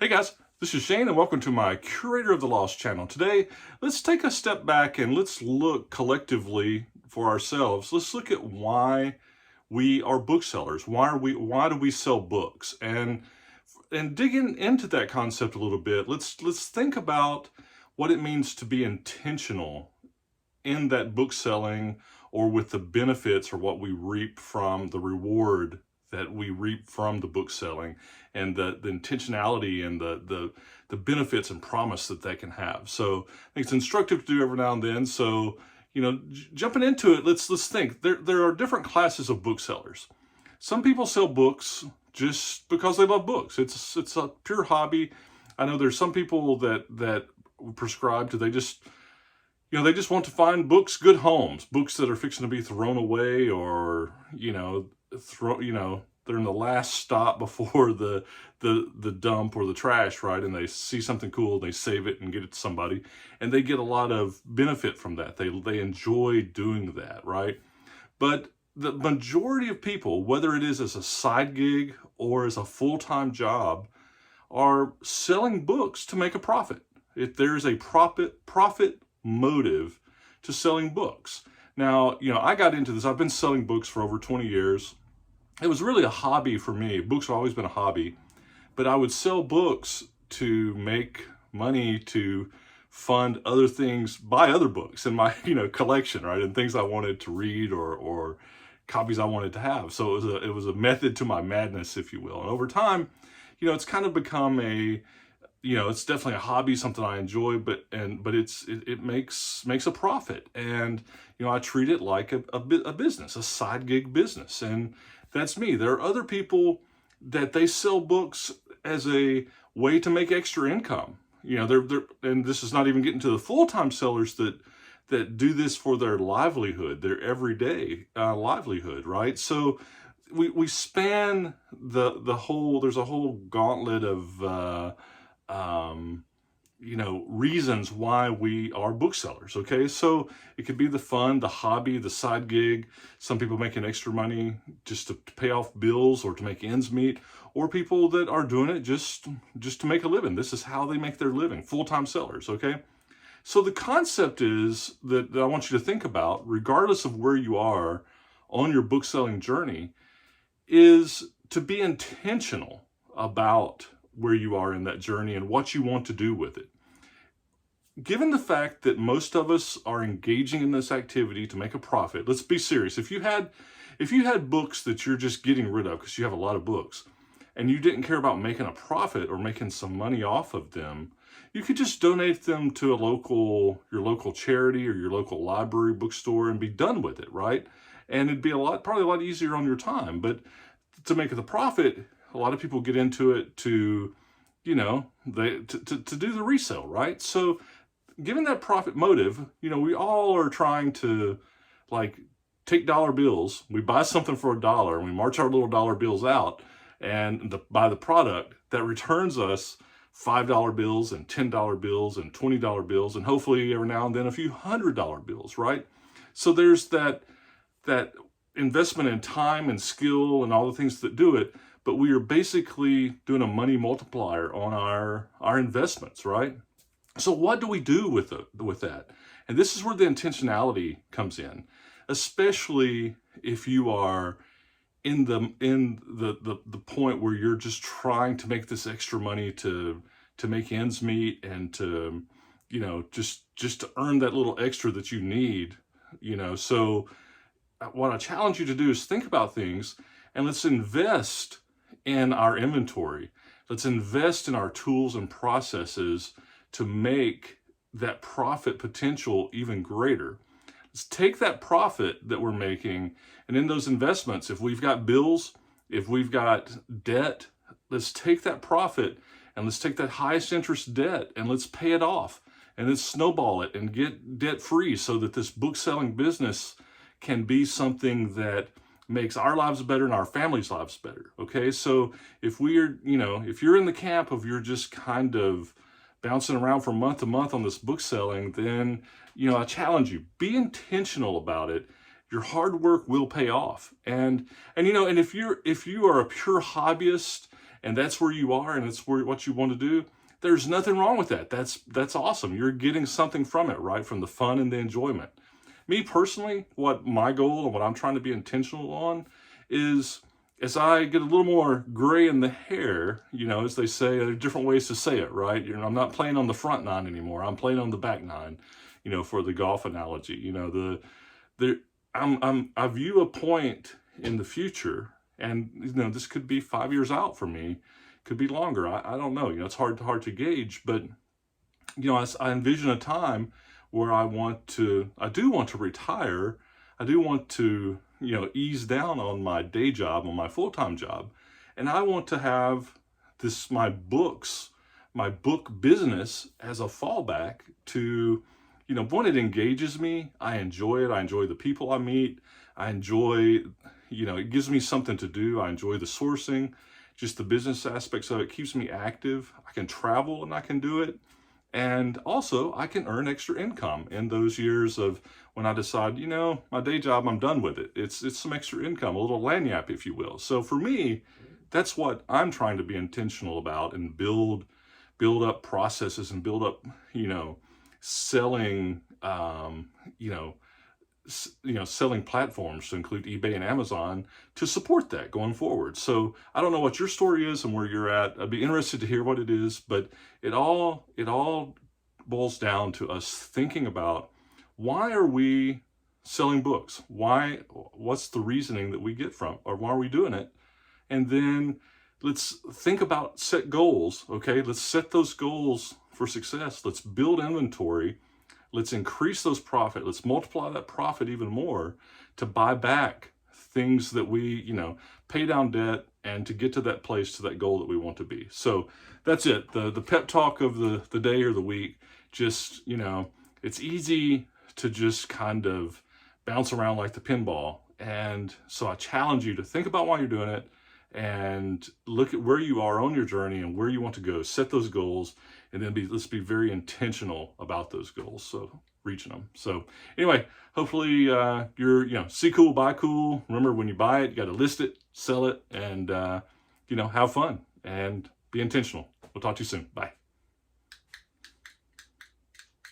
Hey guys, this is Shane and welcome to my Curator of the Lost channel. Today, let's take a step back and let's look collectively for ourselves. Let's look at why we are booksellers. Why do we sell books? And digging into that concept a little bit, let's think about what it means to be intentional in that book selling, or with the benefits or what we reap from the reward that we reap from the book selling, and the intentionality and the benefits and promise that they can have. So I think it's instructive to do every now and then. So, jumping into it, let's think. There are different classes of booksellers. Some people sell books just because they love books. It's a pure hobby. I know there's some people that prescribe to, they just want to find books, good homes, books that are fixing to be thrown away, or they're in the last stop before the dump or the trash, right? And they see something cool, they save it and get it to somebody, and they get a lot of benefit from that. They enjoy doing that, right? But the majority of people, whether it is as a side gig or as a full-time job, are selling books to make a profit. If there's a profit motive to selling books. Now, I got into this. I've been selling books for over 20 years. It was really a hobby for me. Books have always been a hobby, but I would sell books to make money to fund other things, buy other books in my, collection, right? And things I wanted to read, or copies I wanted to have. So it was a method to my madness, if you will. And over time, it's kind of become it's definitely a hobby, something I enjoy, but it makes a profit. And, I treat it like a business, a side gig business. And that's me. There are other people that they sell books as a way to make extra income. And this is not even getting to the full-time sellers that do this for their livelihood, their everyday livelihood, right? So we span the whole, there's a whole gauntlet of, reasons why we are booksellers. Okay, so it could be the fun, the hobby, the side gig. Some people making extra money just to pay off bills or to make ends meet, or people that are doing it just to make a living. This is how they make their living, full-time sellers. Okay, so the concept is that I want you to think about, regardless of where you are on your book selling journey, is to be intentional about where you are in that journey and what you want to do with it. Given the fact that most of us are engaging in this activity to make a profit, let's be serious. If you had books that you're just getting rid of because you have a lot of books, and you didn't care about making a profit or making some money off of them, you could just donate them to your local charity or your local library, bookstore, and be done with it, right? And it'd be probably a lot easier on your time. But to make the profit, a lot of people get into it to do the resale, right? So given that profit motive, we all are trying to take dollar bills. We buy something for $1 and we march our little dollar bills out and buy the product that returns us $5 bills and $10 bills and $20 bills, and hopefully every now and then a few $100 bills, right? So there's that investment in time and skill and all the things that do it, but we are basically doing a money multiplier on our investments, right? So what do we do with that? And this is where the intentionality comes in, especially if you are in the point where you're just trying to make this extra money to make ends meet, and to just to earn that little extra that you need. So what I challenge you to do is think about things, and let's invest in our inventory. Let's invest in our tools and processes to make that profit potential even greater. Let's take that profit that we're making, and in those investments, if we've got bills, if we've got debt, let's take that profit and let's take that highest interest debt and let's pay it off, and let's snowball it and get debt free, so that this book selling business can be something that makes our lives better and our families' lives better. Okay, so if you're in the camp of you're just kind of bouncing around from month to month on this book selling, then I challenge you, be intentional about it. Your hard work will pay off. And if you are a pure hobbyist and that's where you are and it's where what you want to do, there's nothing wrong with that. That's awesome. You're getting something from it, right? From the fun and the enjoyment. Me personally, what my goal and what I'm trying to be intentional on is, as I get a little more gray in the hair, as they say, there are different ways to say it, right? I'm not playing on the front nine anymore. I'm playing on the back nine, for the golf analogy. I view a point in the future, and this could be 5 years out for me, could be longer. I don't know. It's hard to gauge, but I envision a time where I do want to retire. I do want to, ease down on my day job, on my full-time job. And I want to have my book business as a fallback to, one, it engages me. I enjoy it. I enjoy the people I meet. I enjoy, it gives me something to do. I enjoy the sourcing, just the business aspects of it keeps me active. I can travel and I can do it. And also, I can earn extra income in those years of when I decide, my day job, I'm done with it. It's some extra income, a little lagniappe, if you will. So for me, that's what I'm trying to be intentional about and build up processes and build up, selling, selling platforms to include eBay and Amazon to support that going forward. So I don't know what your story is and where you're at. I'd be interested to hear what it is, but it all boils down to us thinking about, why are we selling books? What's the reasoning that we get from, or why are we doing it? And then let's think about set goals. Okay, let's set those goals for success. Let's build inventory. Let's increase those profit. Let's multiply that profit even more to buy back things that we, pay down debt and to get to that place, to that goal that we want to be. So that's it. The pep talk of the day or the week, just, it's easy to just kind of bounce around like the pinball. And so I challenge you to think about why you're doing it and look at where you are on your journey and where you want to go. Set those goals, and then let's be very intentional about those goals, so reaching them. So anyway, hopefully you're, see cool, buy cool. Remember, when you buy it, you got to list it, sell it, and have fun and be intentional. We'll talk to you soon. Bye.